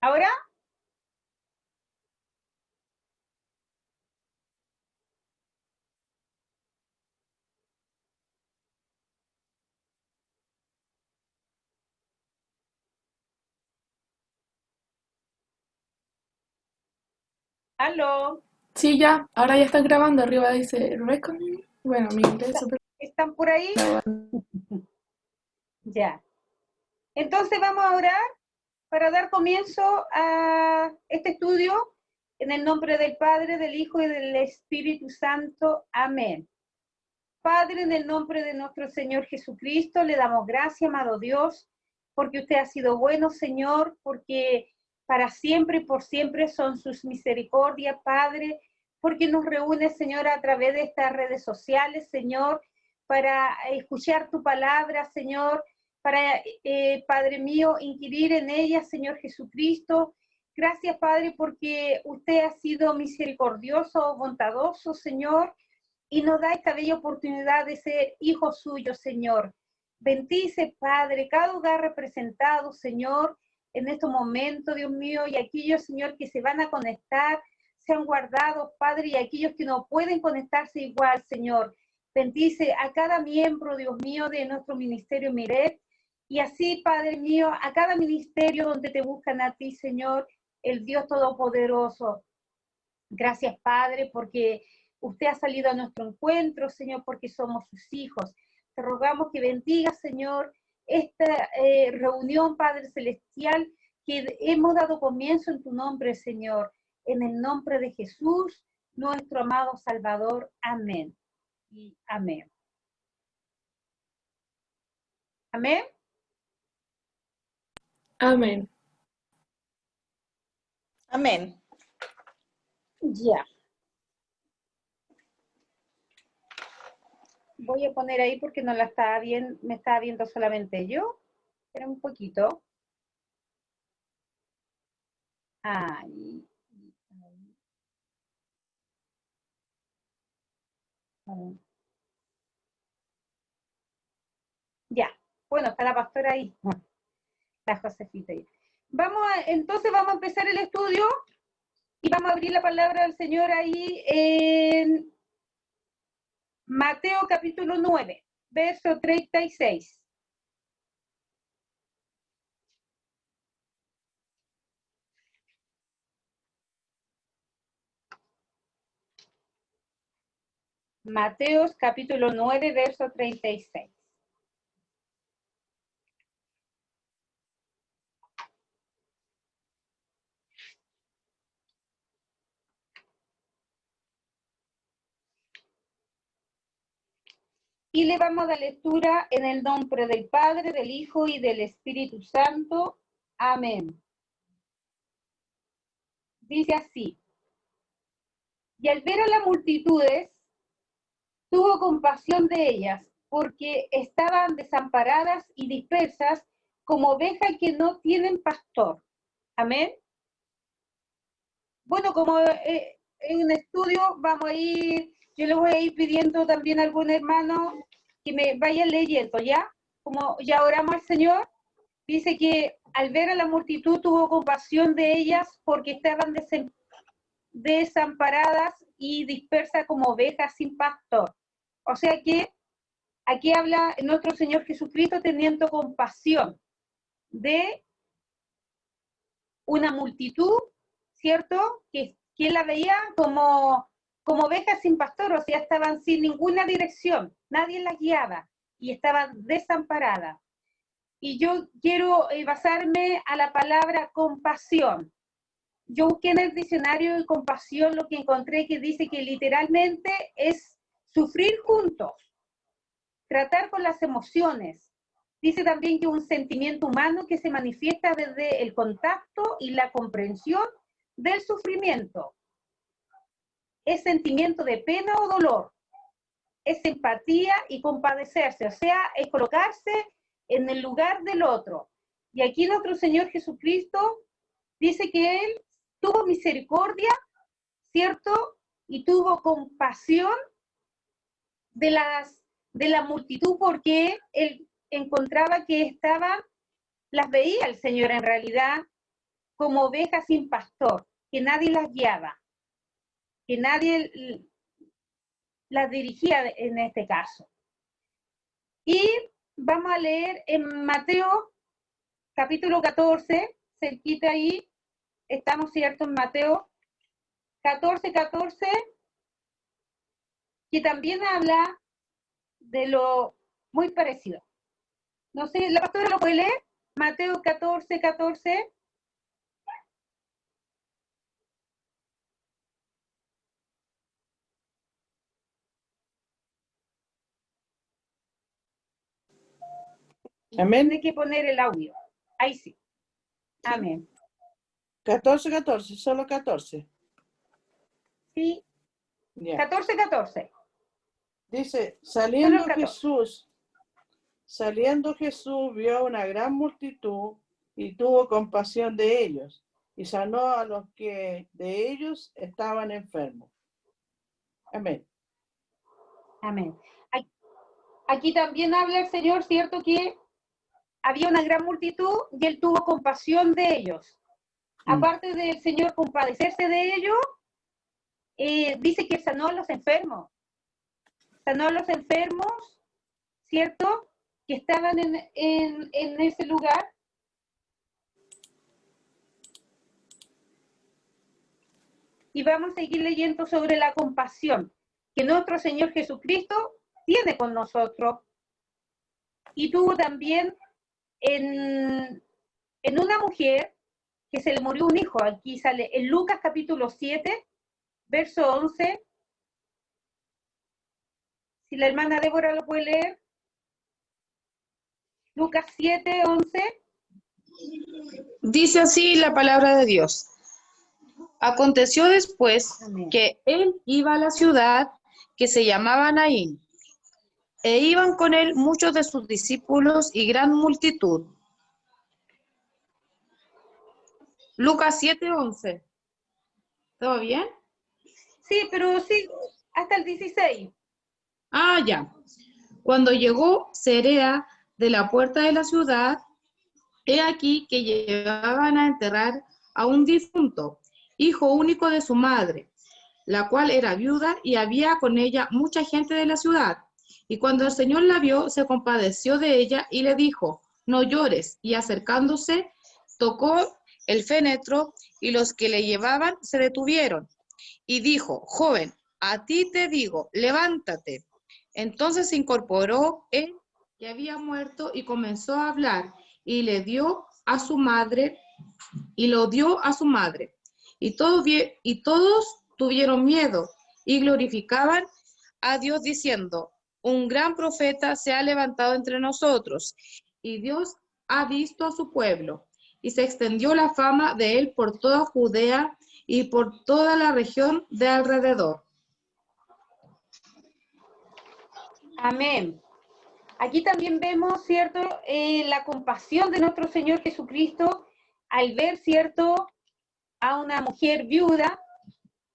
¿Ahora? ¿Aló? Sí, ya, ahora ya están grabando, arriba dice Recording. Bueno, mi inglés es súper ¿Están por ahí? grabado. Ya. Entonces vamos a orar para dar comienzo a este estudio en el nombre del Padre, del Hijo y del Espíritu Santo. Amén. Padre, en el nombre de nuestro Señor Jesucristo, le damos gracias, amado Dios, porque usted ha sido bueno, Señor, porque para siempre y por siempre son sus misericordias, Padre, porque nos reúne, Señor, a través de estas redes sociales, Señor, para escuchar tu palabra, Señor, para, Padre mío, inquirir en ella, Señor Jesucristo. Gracias, Padre, porque usted ha sido misericordioso, bondadoso, Señor, y nos da esta bella oportunidad de ser hijos suyos, Señor. Bendice, Padre, cada hogar representado, Señor, en estos momentos, Dios mío, y aquellos, Señor, que se van a conectar, sean guardados, Padre, y aquellos que no pueden conectarse igual, Señor. Bendice a cada miembro, Dios mío, de nuestro ministerio Miret, y así, Padre mío, a cada ministerio donde te buscan a ti, Señor, el Dios Todopoderoso. Gracias, Padre, porque usted ha salido a nuestro encuentro, Señor, porque somos sus hijos. Te rogamos que bendiga, Señor, esta reunión, Padre Celestial, que hemos dado comienzo en tu nombre, Señor. En el nombre de Jesús, nuestro amado Salvador. Amén. Y amén. Amén. Amén. Amén. Ya. Voy a poner ahí porque no la estaba bien, me estaba viendo solamente yo. Espera un poquito. Ahí. Ahí. Ya, bueno, está la pastora ahí, la Josefita ahí. Entonces vamos a empezar el estudio y vamos a abrir la palabra del Señor ahí en Mateo capítulo 9, verso 36. Mateo capítulo 9, verso 36. Y le vamos a dar lectura en el nombre del Padre, del Hijo y del Espíritu Santo. Amén. Dice así: y al ver a las multitudes, tuvo compasión de ellas, porque estaban desamparadas y dispersas como ovejas que no tienen pastor. Amén. Bueno, como en un estudio vamos a ir, yo le voy a ir pidiendo también a algún hermano que me vaya leyendo, ¿ya? Como ya oramos al Señor, dice que al ver a la multitud tuvo compasión de ellas porque estaban desamparadas y dispersas como ovejas sin pastor. O sea que aquí habla nuestro Señor Jesucristo teniendo compasión de una multitud, ¿cierto? Que la veía como ovejas sin pastor, o sea, estaban sin ninguna dirección, nadie las guiaba y estaban desamparadas. Y yo quiero basarme a la palabra compasión. Yo busqué en el diccionario de compasión lo que encontré que dice que literalmente es sufrir juntos, tratar con las emociones. Dice también que un sentimiento humano que se manifiesta desde el contacto y la comprensión del sufrimiento. Es sentimiento de pena o dolor. Es empatía y compadecerse, o sea, es colocarse en el lugar del otro. Y aquí nuestro Señor Jesucristo dice que Él tuvo misericordia, ¿cierto? Y tuvo compasión de de la multitud porque Él encontraba que estaban, las veía el Señor en realidad como ovejas sin pastor, que nadie las guiaba, que nadie las dirigía en este caso. Y vamos a leer en Mateo capítulo 14, cerquita ahí, estamos cierto en Mateo 14, que también habla de lo muy parecido. No sé, ¿la pastora lo puede leer? Mateo 14. Amén. Tiene que poner el audio. Ahí sí. Amén. 14, solo 14. Sí, Ya. 14. Dice, Solo 14. saliendo Jesús vio una gran multitud y tuvo compasión de ellos y sanó a los que de ellos estaban enfermos. Amén. Amén. Aquí también habla el Señor, ¿cierto? Que había una gran multitud y Él tuvo compasión de ellos. Aparte del Señor compadecerse de ellos, dice que sanó a los enfermos. Sanó a los enfermos, ¿cierto? Que estaban en ese lugar. Y vamos a seguir leyendo sobre la compasión que nuestro Señor Jesucristo tiene con nosotros. Y tuvo también en una mujer que se le murió un hijo. Aquí sale en Lucas capítulo 7, verso 11. Si la hermana Débora lo puede leer. Lucas 7, 11. Dice así la palabra de Dios. Aconteció después Amén. que él iba a la ciudad que se llamaba Naín, e iban con él muchos de sus discípulos y gran multitud. Lucas 7:11. ¿Todo bien? Sí, pero sí, hasta el 16. Ah, ya. Cuando llegó Cerea de la puerta de la ciudad, he aquí que llegaban a enterrar a un difunto, hijo único de su madre, la cual era viuda y había con ella mucha gente de la ciudad. Y cuando el Señor la vio, se compadeció de ella y le dijo, no llores. Y acercándose, tocó el fénetro y los que le llevaban se detuvieron. Y dijo, joven, a ti te digo, levántate. Entonces se incorporó él que había muerto y comenzó a hablar y le dio a su madre y lo dio a su madre. Y todos tuvieron miedo y glorificaban a Dios diciendo, un gran profeta se ha levantado entre nosotros y Dios ha visto a su pueblo. Y se extendió la fama de él por toda Judea y por toda la región de alrededor. Amén. Aquí también vemos, ¿cierto? La compasión de nuestro Señor Jesucristo al ver, ¿cierto? A una mujer viuda,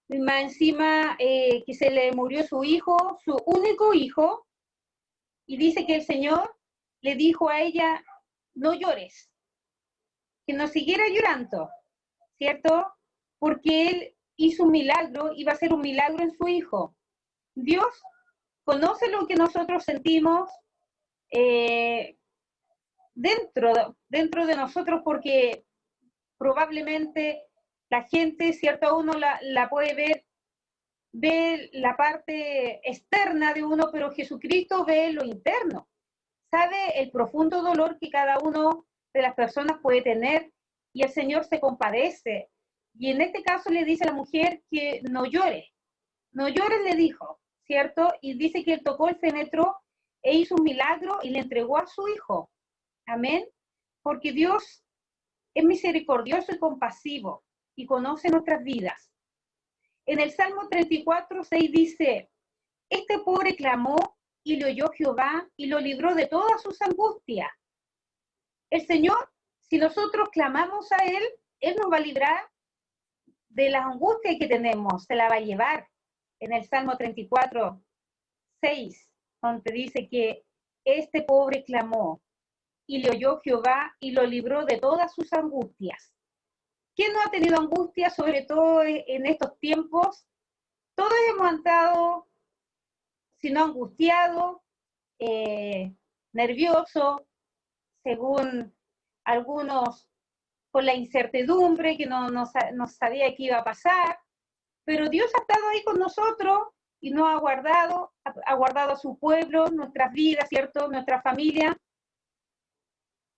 más encima que se le murió su hijo, su único hijo, y dice que el Señor le dijo a ella, no llores, que no siguiera llorando, ¿cierto? Porque Él hizo un milagro, iba a ser un milagro en su hijo. Dios conoce lo que nosotros sentimos dentro de nosotros, porque probablemente la gente, ¿cierto? Uno la puede ver, ve la parte externa de uno, pero Jesucristo ve lo interno. Sabe el profundo dolor que cada uno de las personas puede tener y el Señor se compadece. Y en este caso le dice a la mujer que no llore. No llores, le dijo, ¿cierto? Y dice que él tocó el fénetro e hizo un milagro y le entregó a su hijo. Amén. Porque Dios es misericordioso y compasivo y conoce nuestras vidas. En el Salmo 34, 6 dice, este pobre clamó y le oyó Jehová y lo libró de todas sus angustias. El Señor, si nosotros clamamos a Él, Él nos va a librar de las angustias que tenemos, se la va a llevar. En el Salmo 34, 6, donde dice que este pobre clamó y le oyó Jehová y lo libró de todas sus angustias. ¿Quién no ha tenido angustia, sobre todo en estos tiempos? Todos hemos andado, si no angustiados, nerviosos, según algunos, con la incertidumbre que no sabía qué iba a pasar, pero Dios ha estado ahí con nosotros y nos ha guardado a su pueblo, nuestras vidas, ¿cierto? Nuestra familia.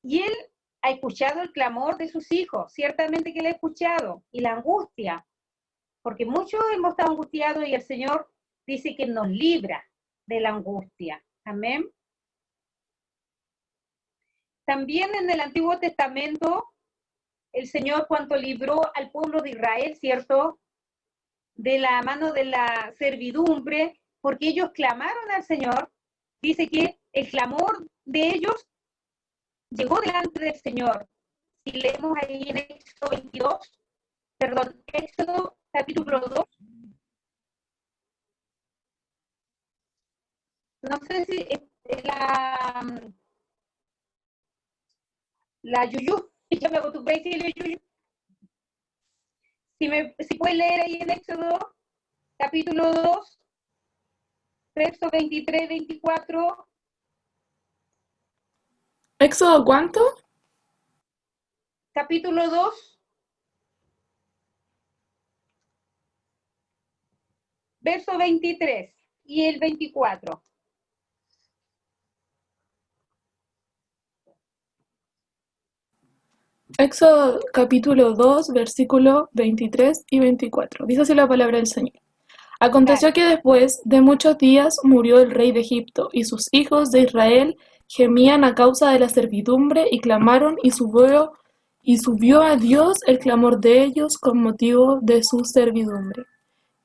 Y Él ha escuchado el clamor de sus hijos, ciertamente que Él ha escuchado, y la angustia, porque muchos hemos estado angustiados y el Señor dice que nos libra de la angustia. Amén. También en el Antiguo Testamento, el Señor cuando libró al pueblo de Israel, ¿cierto?, de la mano de la servidumbre, porque ellos clamaron al Señor, dice que el clamor de ellos llegó delante del Señor. Si leemos ahí en Éxodo 22, perdón, Éxodo capítulo 2, no sé si es la Yuyu, yo me acostumbré a decirle Yuyu. Si puedes leer ahí en Éxodo capítulo 2, versos 23, 24. ¿Éxodo cuánto? Capítulo 2, verso 23 y el 24. Éxodo capítulo 2, versículo 23 y 24. Dice así la palabra del Señor. Aconteció que después de muchos días murió el rey de Egipto, y sus hijos de Israel gemían a causa de la servidumbre, y clamaron, y subió a Dios el clamor de ellos con motivo de su servidumbre.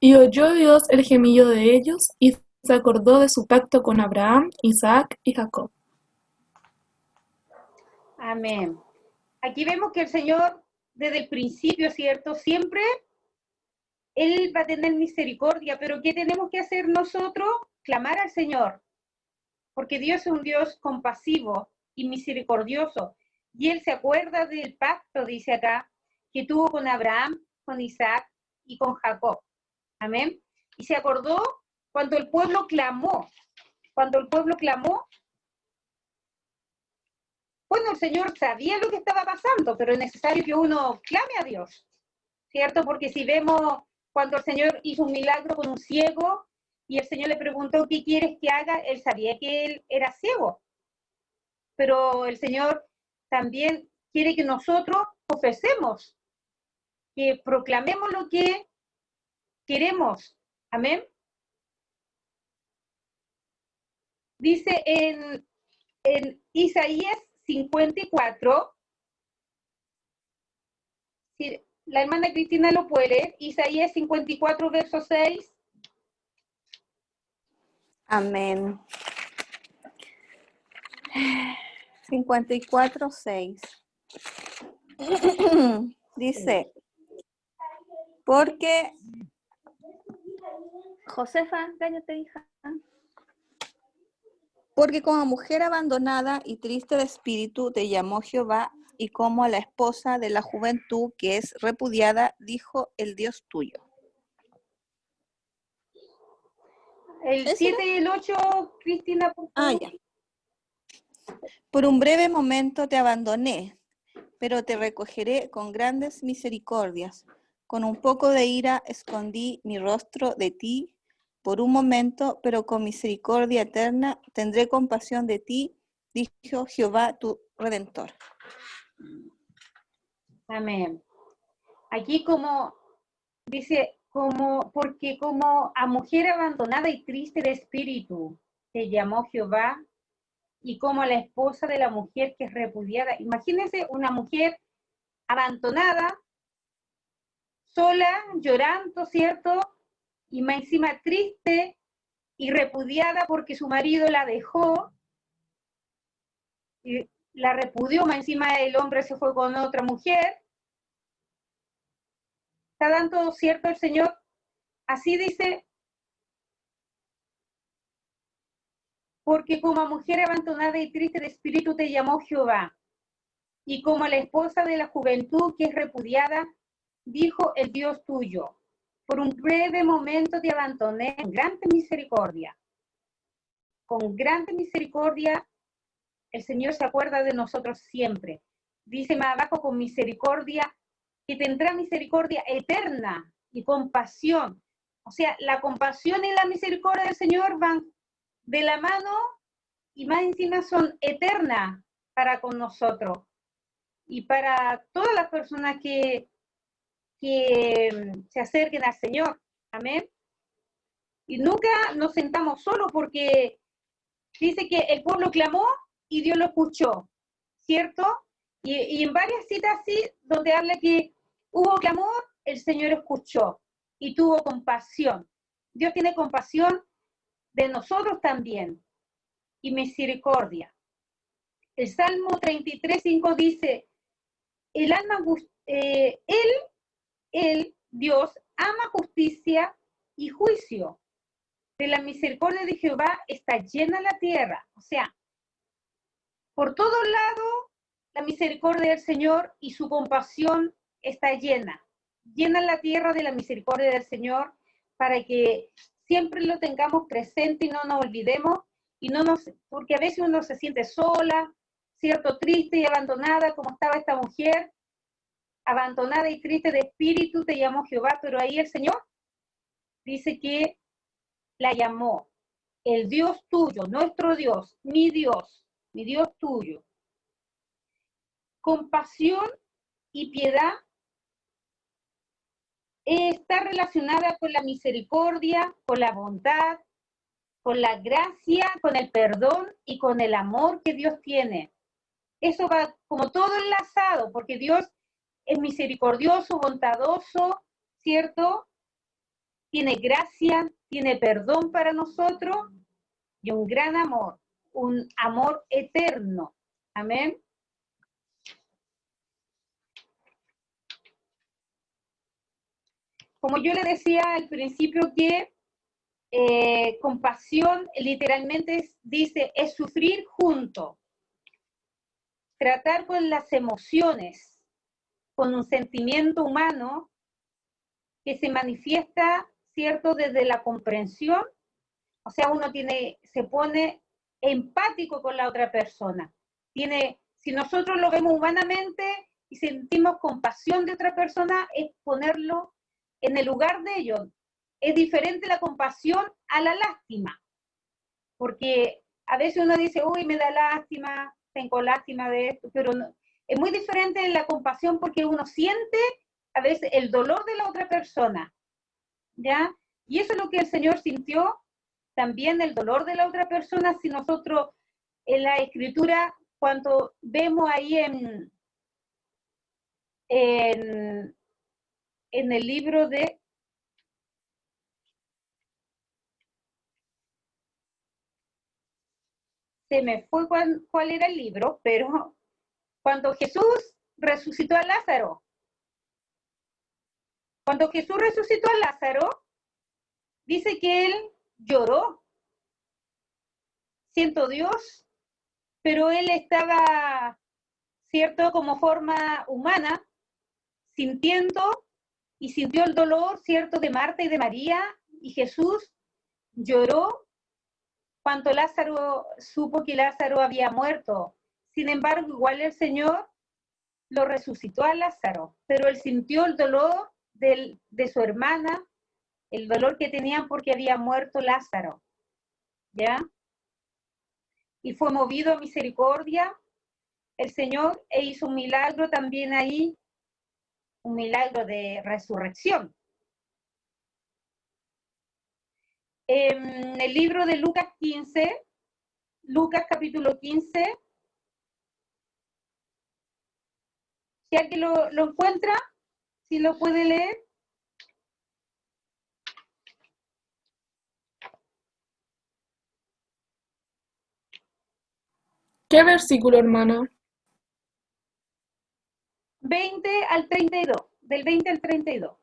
Y oyó Dios el gemido de ellos, y se acordó de su pacto con Abraham, Isaac y Jacob. Amén. Aquí vemos que el Señor, desde el principio, ¿cierto? Siempre Él va a tener misericordia, pero ¿qué tenemos que hacer nosotros? Clamar al Señor, porque Dios es un Dios compasivo y misericordioso, y Él se acuerda del pacto, dice acá, que tuvo con Abraham, con Isaac y con Jacob. Amén. Y se acordó cuando el pueblo clamó, bueno, el Señor sabía lo que estaba pasando, pero es necesario que uno clame a Dios, ¿cierto? Porque si vemos cuando el Señor hizo un milagro con un ciego y el Señor le preguntó, ¿qué quieres que haga? Él sabía que él era ciego, pero el Señor también quiere que nosotros confesemos, que proclamemos lo que queremos. Amén. Dice en Isaías 54, si la hermana Cristina lo puede leer, Isaías 54, verso 6. Amén. 54, 6. Dice, porque... Josefa, cállate, hija. Porque como mujer abandonada y triste de espíritu te llamó Jehová, y como a la esposa de la juventud que es repudiada, dijo el Dios tuyo. El 7 y el 8, Cristina, por favor. Ya. Por un breve momento te abandoné, pero te recogeré con grandes misericordias. Con un poco de ira escondí mi rostro de ti por un momento, pero con misericordia eterna tendré compasión de ti, dijo Jehová tu Redentor. Amén. Aquí como dice, porque como a mujer abandonada y triste de espíritu te llamó Jehová, y como a la esposa de la mujer que es repudiada. Imagínense una mujer abandonada, sola, llorando, ¿cierto? Y más encima triste y repudiada porque su marido la dejó, y la repudió, más encima el hombre se fue con otra mujer. ¿Está dando cierto el Señor? Así dice, porque como a mujer abandonada y triste de espíritu te llamó Jehová, y como a la esposa de la juventud que es repudiada, dijo el Dios tuyo. Por un breve momento te abandoné con grande misericordia. Con grande misericordia, el Señor se acuerda de nosotros siempre. Dice más abajo, con misericordia, que tendrá misericordia eterna y compasión. O sea, la compasión y la misericordia del Señor van de la mano y más encima son eternas para con nosotros y para todas las personas que se acerquen al Señor. Amén. Y nunca nos sentamos solos porque dice que el pueblo clamó y Dios lo escuchó, ¿cierto? Y en varias citas así, donde habla que hubo clamor, el Señor escuchó y tuvo compasión. Dios tiene compasión de nosotros también y misericordia. El Salmo 33:5 dice, el alma, Dios, ama justicia y juicio. De la misericordia de Jehová está llena la tierra. O sea, por todos lados, la misericordia del Señor y su compasión está llena. Llena la tierra de la misericordia del Señor para que siempre lo tengamos presente y no nos olvidemos, porque a veces uno se siente sola, cierto, triste y abandonada, como estaba esta mujer, abandonada y triste de espíritu, te llamó Jehová, pero ahí el Señor dice que la llamó el Dios tuyo, nuestro Dios, mi Dios tuyo. Compasión y piedad está relacionada con la misericordia, con la bondad, con la gracia, con el perdón y con el amor que Dios tiene. Eso va como todo enlazado, porque Dios es misericordioso, bondadoso, ¿cierto? Tiene gracia, tiene perdón para nosotros y un gran amor, un amor eterno. Amén. Como yo le decía al principio que compasión literalmente dice es sufrir junto, tratar con las emociones, con un sentimiento humano que se manifiesta, ¿cierto?, desde la comprensión. O sea, uno se pone empático con la otra persona. Si nosotros lo vemos humanamente y sentimos compasión de otra persona, es ponerlo en el lugar de ellos. Es diferente la compasión a la lástima, porque a veces uno dice, uy, me da lástima, tengo lástima de esto, pero no, es muy diferente la compasión porque uno siente a veces el dolor de la otra persona, ¿ya? Y eso es lo que el Señor sintió, también el dolor de la otra persona. Si nosotros en la Escritura, cuando vemos ahí en el libro de... Se me fue cuál era el libro, pero cuando Jesús resucitó a Lázaro, dice que él lloró, siento Dios, pero él estaba, cierto, como forma humana, sintiendo y sintió el dolor, cierto, de Marta y de María, y Jesús lloró cuando Lázaro supo que Lázaro había muerto. Sin embargo, igual el Señor lo resucitó a Lázaro, pero él sintió el dolor de su hermana, el dolor que tenían porque había muerto Lázaro, ¿ya? Y fue movido a misericordia el Señor e hizo un milagro también ahí, un milagro de resurrección. En el libro de Lucas 15, Lucas capítulo 15, si alguien lo encuentra, si lo puede leer. ¿Qué versículo, hermana? 20 al 32, del 20 al 32.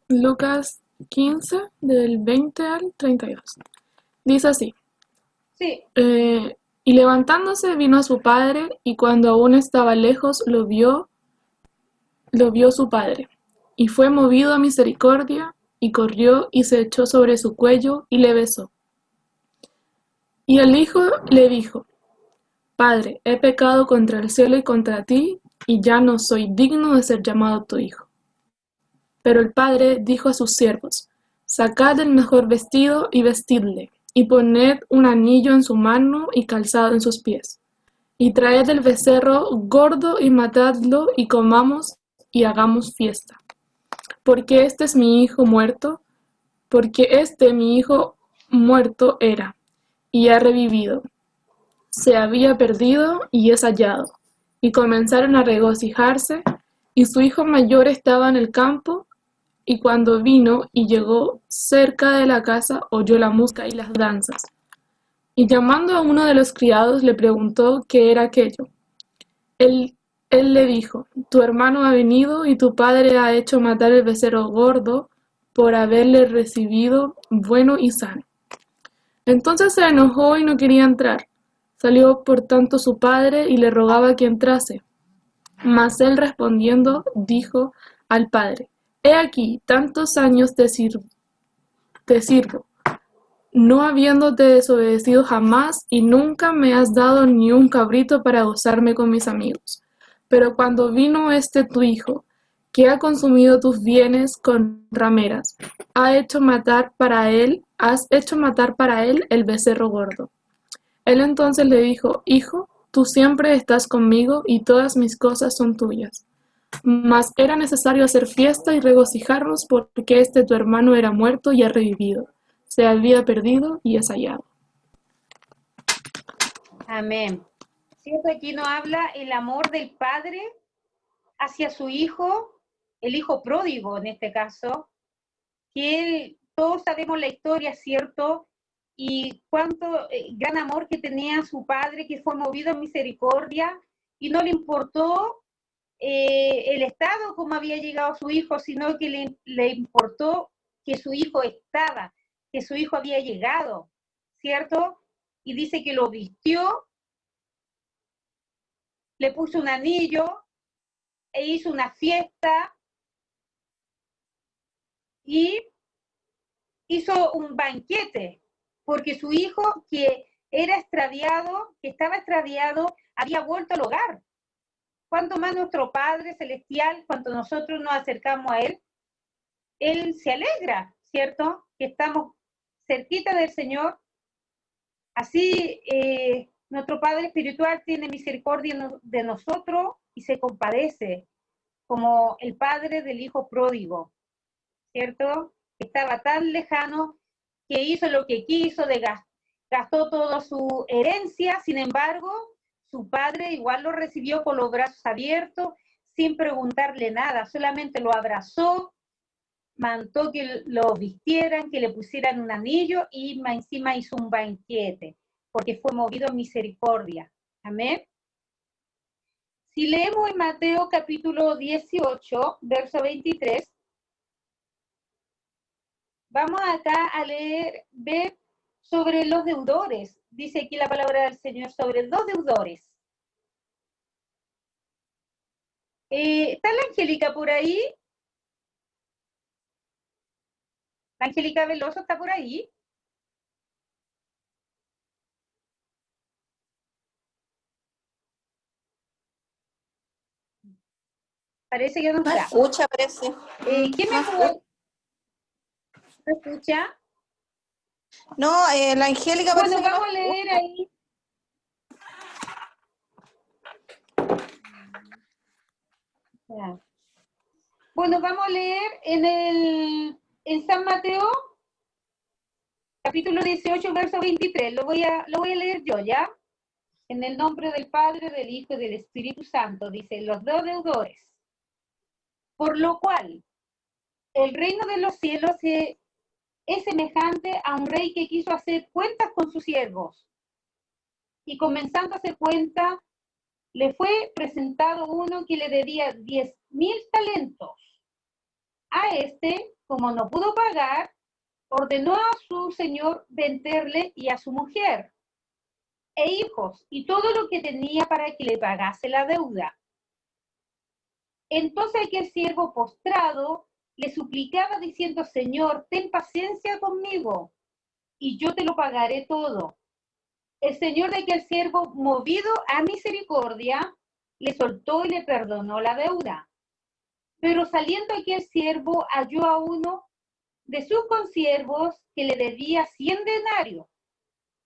Lucas 15, del 20 al 32. Dice así. Sí, Y levantándose vino a su padre, y cuando aún estaba lejos lo vio su padre. Y fue movido a misericordia, y corrió y se echó sobre su cuello y le besó. Y el hijo le dijo: Padre, he pecado contra el cielo y contra ti, y ya no soy digno de ser llamado tu hijo. Pero el padre dijo a sus siervos: Sacad el mejor vestido y vestidle, y poned un anillo en su mano y calzado en sus pies. Y traed el becerro gordo y matadlo, y comamos y hagamos fiesta. Porque mi hijo muerto era, y ha revivido. Se había perdido y es hallado. Y comenzaron a regocijarse, y su hijo mayor estaba en el campo, y cuando vino y llegó cerca de la casa, oyó la música y las danzas. Y llamando a uno de los criados, le preguntó qué era aquello. Él le dijo: Tu hermano ha venido, y tu padre ha hecho matar el becerro gordo por haberle recibido bueno y sano. Entonces se enojó y no quería entrar. Salió por tanto su padre y le rogaba que entrase. Mas él respondiendo dijo al padre: He aquí, tantos años te sirvo, no habiéndote desobedecido jamás, y nunca me has dado ni un cabrito para gozarme con mis amigos. Pero cuando vino tu hijo, que ha consumido tus bienes con rameras, has hecho matar para él el becerro gordo. Él entonces le dijo: Hijo, tú siempre estás conmigo, y todas mis cosas son tuyas. Mas era necesario hacer fiesta y regocijarnos, porque tu hermano era muerto y ha revivido. Se había perdido y es hallado. amén. ¿Cierto? Aquí nos habla el amor del padre hacia su hijo, el hijo pródigo en este caso, que todos sabemos la historia, ¿cierto? Y cuánto gran amor que tenía su padre, que fue movido en misericordia, y no le importó el estado como había llegado su hijo, sino que le importó que su hijo estaba, que su hijo había llegado, ¿cierto? Y dice que lo vistió, le puso un anillo e hizo una fiesta y hizo un banquete, porque su hijo que era extraviado, que estaba extraviado, había vuelto al hogar. Cuanto más nuestro Padre Celestial, cuanto nosotros nos acercamos a Él se alegra, ¿cierto? Que estamos cerquita del Señor. Así, nuestro Padre Espiritual tiene misericordia de nosotros y se compadece, como el Padre del Hijo pródigo, ¿cierto? Estaba tan lejano que hizo lo que quiso, gastó toda su herencia, sin embargo, su padre igual lo recibió con los brazos abiertos, sin preguntarle nada, solamente lo abrazó, mandó que lo vistieran, que le pusieran un anillo y encima hizo un banquete, porque fue movido en misericordia. Amén. Si leemos en Mateo capítulo 18, verso 23, vamos acá a ver sobre los deudores. Dice aquí la palabra del Señor sobre 2 deudores. ¿Está la Angélica por ahí? ¿La Angélica Veloso está por ahí? Parece que no No está. escucha, parece. ¿Quién me puede? ¿No escucha? No, la Angélica parece Bueno, que no vamos a leer escucha. ahí. Ya. Bueno, vamos a leer en San Mateo, capítulo 18, verso 23. Lo voy a leer yo, ¿ya? En el nombre del Padre, del Hijo y del Espíritu Santo, dice, los 2 deudores. Por lo cual, el reino de los cielos es semejante a un rey que quiso hacer cuentas con sus siervos. Y comenzando a hacer cuenta, le fue presentado uno que le debía 10.000 talentos. A como no pudo pagar, ordenó a su señor venderle y a su mujer e hijos y todo lo que tenía para que le pagase la deuda. Entonces aquel siervo postrado le suplicaba diciendo: Señor, ten paciencia conmigo y yo te lo pagaré todo. El señor de aquel siervo, movido a misericordia, le soltó y le perdonó la deuda. Pero saliendo aquel siervo halló a uno de sus consiervos que le debía 100 denarios,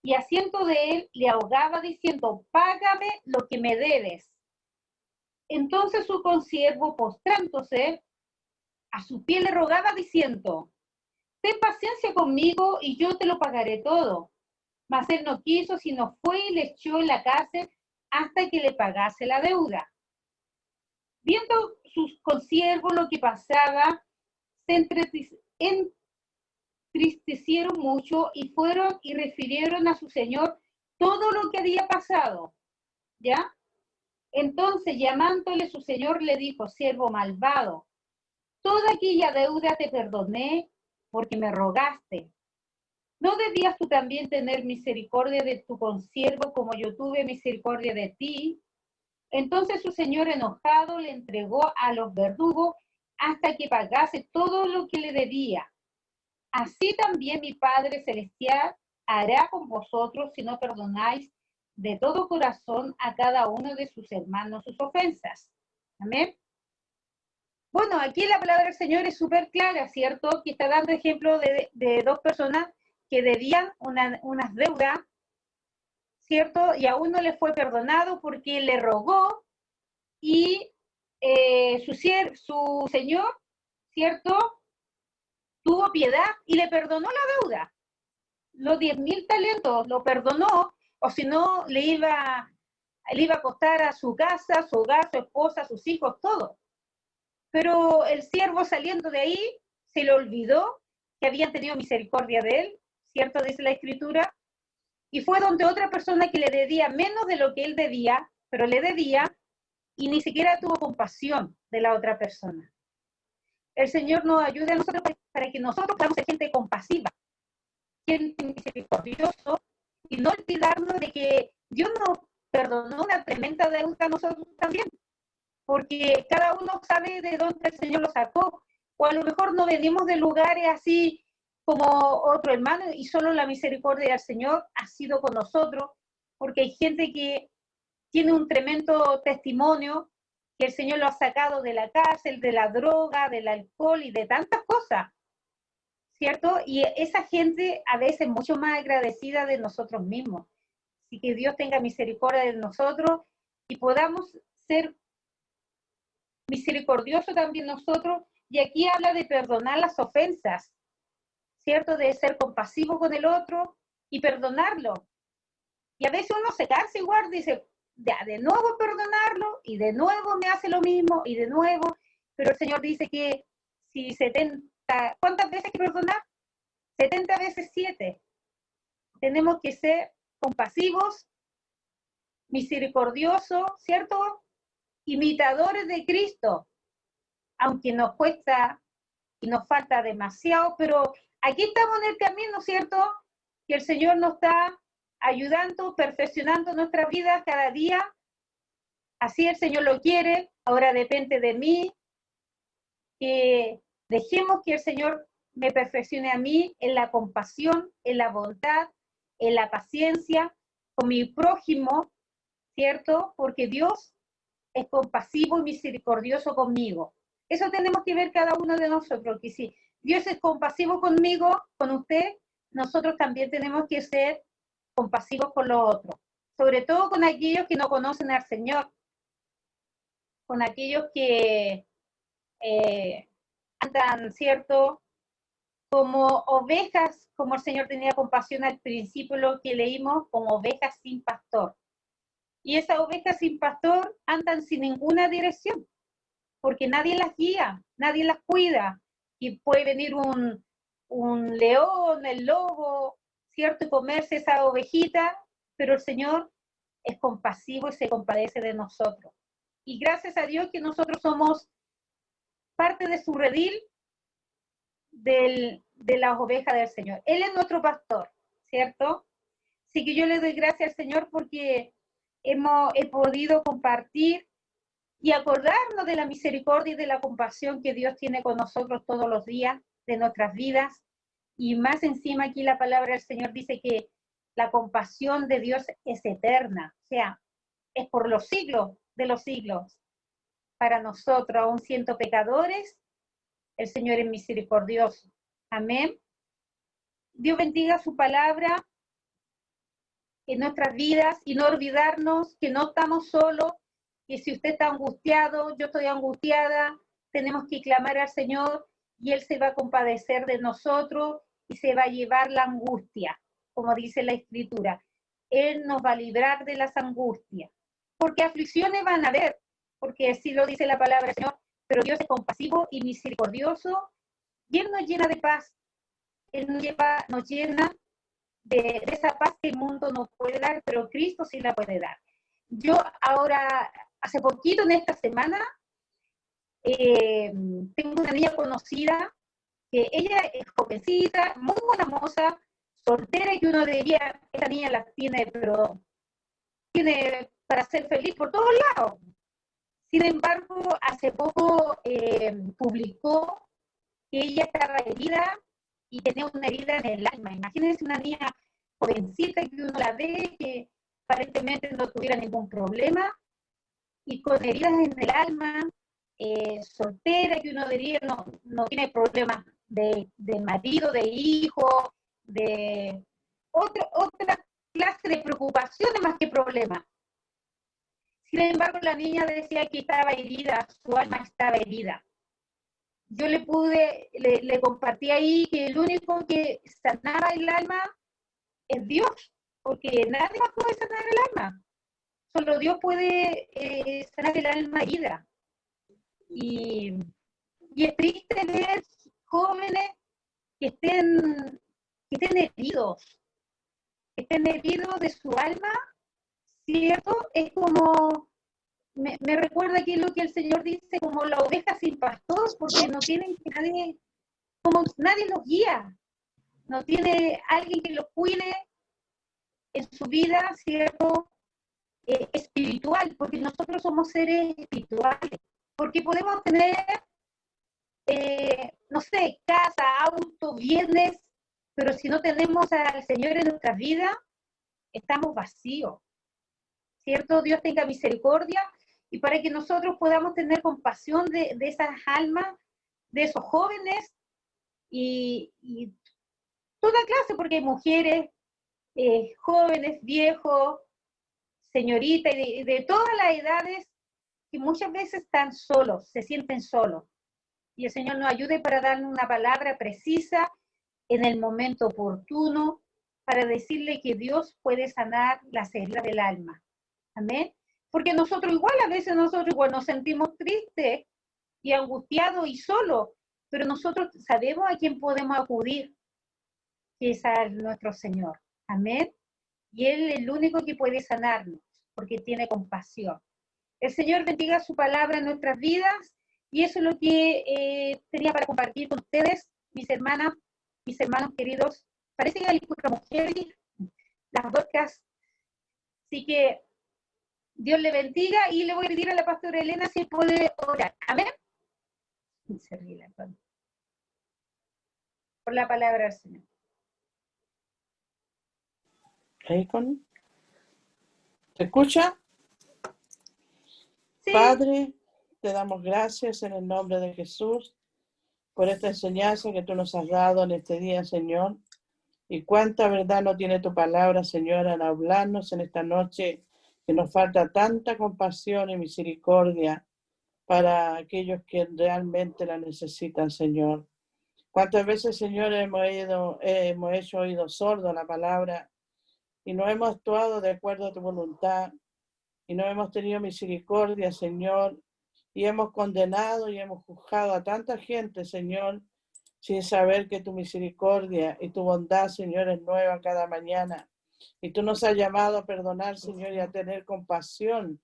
y asiento de él le ahogaba diciendo: págame lo que me debes. Entonces su consiervo, postrándose a su pie, le rogaba diciendo: ten paciencia conmigo y yo te lo pagaré todo. Mas él no quiso, sino fue y le echó en la cárcel hasta que le pagase la deuda. Viendo sus consiervos lo que pasaba, se entristecieron mucho y fueron y refirieron a su señor todo lo que había pasado. ¿Ya? Entonces, llamándole su señor, le dijo: siervo malvado, toda aquella deuda te perdoné porque me rogaste. ¿No debías tú también tener misericordia de tu consiervo como yo tuve misericordia de ti? Entonces su señor, enojado, le entregó a los verdugos hasta que pagase todo lo que le debía. Así también mi Padre Celestial hará con vosotros si no perdonáis de todo corazón a cada uno de sus hermanos sus ofensas. Amén. Bueno, aquí la palabra del Señor es súper clara, ¿cierto? Que está dando ejemplo de dos personas que debían unas deudas, ¿cierto? Y a uno le fue perdonado porque le rogó y su señor, ¿cierto? Tuvo piedad y le perdonó la deuda. Los 10.000 talentos lo perdonó, o si no, le iba a costar a su casa, su hogar, su esposa, sus hijos, todo. Pero el siervo, saliendo de ahí, se le olvidó que habían tenido misericordia de él, ¿cierto? Dice la Escritura, y fue donde otra persona que le debía menos de lo que él debía, pero le debía, y ni siquiera tuvo compasión de la otra persona. El Señor nos ayuda a nosotros para que nosotros podamos ser gente compasiva, gente misericordioso, y no olvidarnos de que Dios nos perdonó una tremenda deuda a nosotros también, porque cada uno sabe de dónde el Señor lo sacó, o a lo mejor no venimos de lugares así como otro hermano, y solo la misericordia del Señor ha sido con nosotros, porque hay gente que tiene un tremendo testimonio, que el Señor lo ha sacado de la cárcel, de la droga, del alcohol y de tantas cosas, ¿cierto? Y esa gente a veces mucho más agradecida de nosotros mismos. Así que Dios tenga misericordia de nosotros y podamos ser misericordiosos también nosotros. Y aquí habla de perdonar las ofensas, ¿cierto? De ser compasivo con el otro y perdonarlo. Y a veces uno se cansa igual, dice, ya, de nuevo perdonarlo, y de nuevo me hace lo mismo, y de nuevo, pero el Señor dice que si 70, ¿cuántas veces hay que perdonar? 70 veces 7. Tenemos que ser compasivos, misericordiosos, ¿cierto? Imitadores de Cristo, aunque nos cuesta y nos falta demasiado, pero aquí estamos en el camino, ¿cierto? Que el Señor nos está ayudando, perfeccionando nuestra vida cada día. Así el Señor lo quiere. Ahora depende de mí que dejemos que el Señor me perfeccione a mí en la compasión, en la bondad, en la paciencia con mi prójimo, ¿cierto? Porque Dios es compasivo y misericordioso conmigo. Eso tenemos que ver cada uno de nosotros, que si Dios es compasivo conmigo, con usted, nosotros también tenemos que ser compasivos con los otros, sobre todo con aquellos que no conocen al Señor, con aquellos que andan, ¿cierto?, como ovejas, como el Señor tenía compasión al principio, lo que leímos, como ovejas sin pastor. Y esas ovejas sin pastor andan sin ninguna dirección, porque nadie las guía, nadie las cuida, y puede venir un león, el lobo, ¿cierto?, y comerse esa ovejita, pero el Señor es compasivo y se compadece de nosotros. Y gracias a Dios que nosotros somos parte de su redil, de de las ovejas del Señor. Él es nuestro pastor, ¿cierto? Así que yo le doy gracias al Señor porque he podido compartir y acordarnos de la misericordia y de la compasión que Dios tiene con nosotros todos los días de nuestras vidas. Y más encima aquí la palabra del Señor dice que la compasión de Dios es eterna, o sea, es por los siglos de los siglos. Para nosotros, aún siendo pecadores, el Señor es misericordioso. Amén. Dios bendiga su palabra en nuestras vidas y no olvidarnos que no estamos solos, que si usted está angustiado, yo estoy angustiada, tenemos que clamar al Señor y Él se va a compadecer de nosotros y se va a llevar la angustia, como dice la Escritura. Él nos va a librar de las angustias, porque aflicciones van a haber, porque así lo dice la palabra del Señor, pero Dios es compasivo y misericordioso y Él nos llena de paz, Él nos llena de esa paz que el mundo no puede dar, pero Cristo sí la puede dar. Yo ahora, hace poquito en esta semana, tengo una niña conocida, que ella es jovencita, muy buena moza, soltera, y uno diría, esta niña la tiene, pero tiene para ser feliz por todos lados. Sin embargo, hace poco publicó que ella estaba herida y tenía una herida en el alma. Imagínense una niña jovencita que uno la ve, que aparentemente no tuviera ningún problema, y con heridas en el alma, soltera, que uno diría no tiene problemas de marido, de hijo, de otra clase de preocupaciones más que problemas. Sin embargo, la niña decía que estaba herida, su alma estaba herida. Yo le compartí ahí que el único que sanaba el alma es Dios, porque nadie más puede sanar el alma. Solo Dios puede sanar el alma herida. Y es triste ver jóvenes que estén heridos de su alma, ¿cierto? Es como, me recuerda aquí lo que el Señor dice, como la oveja sin pastor, porque no tienen que nadie los guía, no tiene alguien que los cuide en su vida, ¿cierto? Espiritual, porque nosotros somos seres espirituales, porque podemos tener, no sé, casa, auto, bienes, pero si no tenemos al Señor en nuestra vida, estamos vacíos, ¿cierto? Dios tenga misericordia y para que nosotros podamos tener compasión de esas almas, de esos jóvenes y toda clase, porque hay mujeres, jóvenes, viejos, señoritas y de todas las edades que muchas veces están solos, se sienten solos. Y el Señor nos ayude para darnos una palabra precisa en el momento oportuno para decirle que Dios puede sanar las heridas del alma. Amén. Porque nosotros igual, a veces nosotros igual nos sentimos tristes y angustiados y solos, pero nosotros sabemos a quién podemos acudir, que es a nuestro Señor. Amén. Y Él es el único que puede sanarnos, porque tiene compasión. El Señor bendiga su palabra en nuestras vidas, y eso es lo que tenía para compartir con ustedes, mis hermanas, mis hermanos queridos. Parece que hay una mujer, las Dorcas. Así que Dios le bendiga, y le voy a pedir a la pastora Elena si puede orar. Amén. Por la palabra del Señor. ¿Te escucha? Sí. Padre, te damos gracias en el nombre de Jesús por esta enseñanza que tú nos has dado en este día, Señor. Y cuánta verdad no tiene tu palabra, Señor, al hablarnos en esta noche, que nos falta tanta compasión y misericordia para aquellos que realmente la necesitan, Señor. Cuántas veces, Señor, hemos hecho oídos sordos a la palabra y no hemos actuado de acuerdo a tu voluntad y no hemos tenido misericordia, Señor, y hemos condenado y hemos juzgado a tanta gente, Señor, sin saber que tu misericordia y tu bondad, Señor, es nueva cada mañana. Y tú nos has llamado a perdonar, Señor, y a tener compasión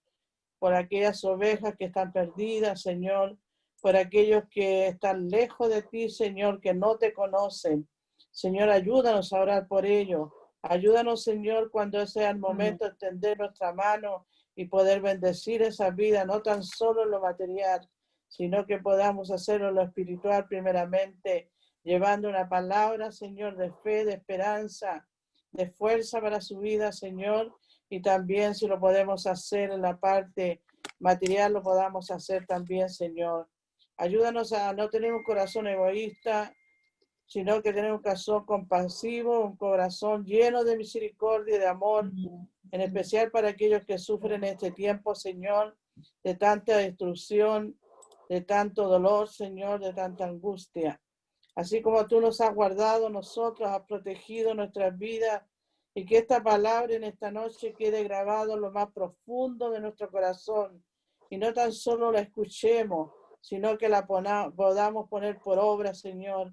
por aquellas ovejas que están perdidas, Señor, por aquellos que están lejos de ti, Señor, que no te conocen. Señor, ayúdanos a orar por ellos. Ayúdanos, Señor, cuando sea el momento de extender nuestra mano y poder bendecir esa vida, no tan solo en lo material, sino que podamos hacerlo en lo espiritual primeramente, llevando una palabra, Señor, de fe, de esperanza, de fuerza para su vida, Señor, y también si lo podemos hacer en la parte material, lo podamos hacer también, Señor. Ayúdanos a no tener un corazón egoísta, sino que tener un corazón compasivo, un corazón lleno de misericordia y de amor, en especial para aquellos que sufren en este tiempo, Señor, de tanta destrucción, de tanto dolor, Señor, de tanta angustia. Así como tú nos has guardado, nosotros has protegido nuestras vidas, y que esta palabra en esta noche quede grabado en lo más profundo de nuestro corazón, y no tan solo la escuchemos, sino que la podamos poner por obra, Señor,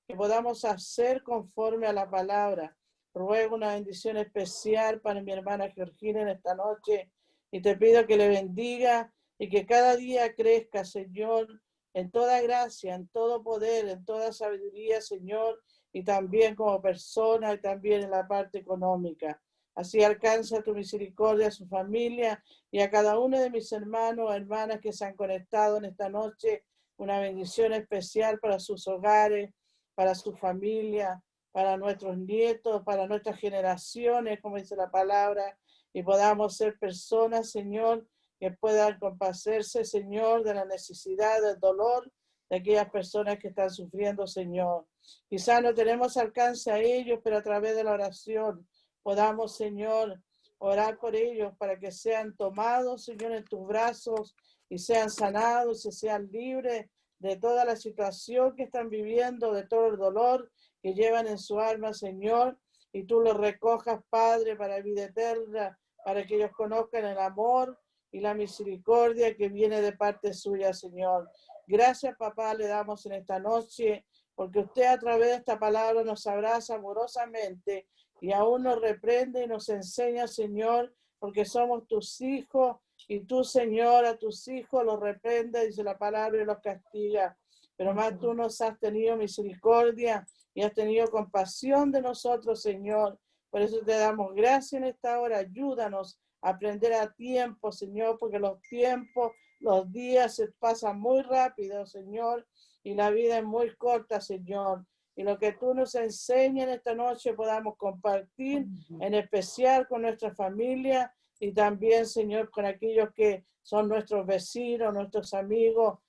que podamos hacer conforme a la palabra. Ruego una bendición especial para mi hermana Georgina en esta noche, y te pido que le bendiga y que cada día crezca, Señor, en toda gracia, en todo poder, en toda sabiduría, Señor, y también como persona y también en la parte económica. Así alcanza tu misericordia a su familia y a cada uno de mis hermanos o hermanas que se han conectado en esta noche. Una bendición especial para sus hogares, para su familia, para nuestros nietos, para nuestras generaciones, como dice la palabra, y podamos ser personas, Señor, que puedan compadecerse, Señor, de la necesidad, del dolor de aquellas personas que están sufriendo, Señor. Quizás no tenemos alcance a ellos, pero a través de la oración podamos, Señor, orar por ellos para que sean tomados, Señor, en tus brazos y sean sanados y sean libres de toda la situación que están viviendo, de todo el dolor que llevan en su alma, Señor, y tú los recojas, Padre, para vida eterna, para que ellos conozcan el amor y la misericordia que viene de parte suya, Señor. Gracias, papá, le damos en esta noche, porque usted a través de esta palabra nos abraza amorosamente y aún nos reprende y nos enseña, Señor, porque somos tus hijos, y tú, Señor, a tus hijos los reprende, dice la palabra, y los castiga. Pero más tú nos has tenido misericordia y has tenido compasión de nosotros, Señor. Por eso te damos gracias en esta hora. Ayúdanos a aprender a tiempo, Señor, porque los tiempos, los días se pasan muy rápido, Señor, y la vida es muy corta, Señor. Y lo que tú nos enseñas en esta noche podamos compartir, en especial con nuestra familia y también, Señor, con aquellos que son nuestros vecinos, nuestros amigos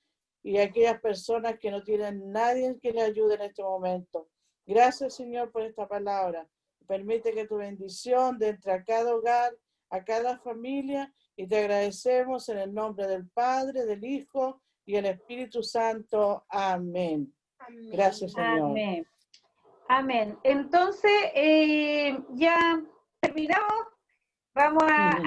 y aquellas personas que no tienen nadie que les ayude en este momento. Gracias, Señor, por esta palabra. Permite que tu bendición entre a cada hogar, a cada familia, y te agradecemos en el nombre del Padre, del Hijo y el Espíritu Santo. Amén. Gracias, Señor. Amén. Amén. Entonces, ya terminamos. Vamos a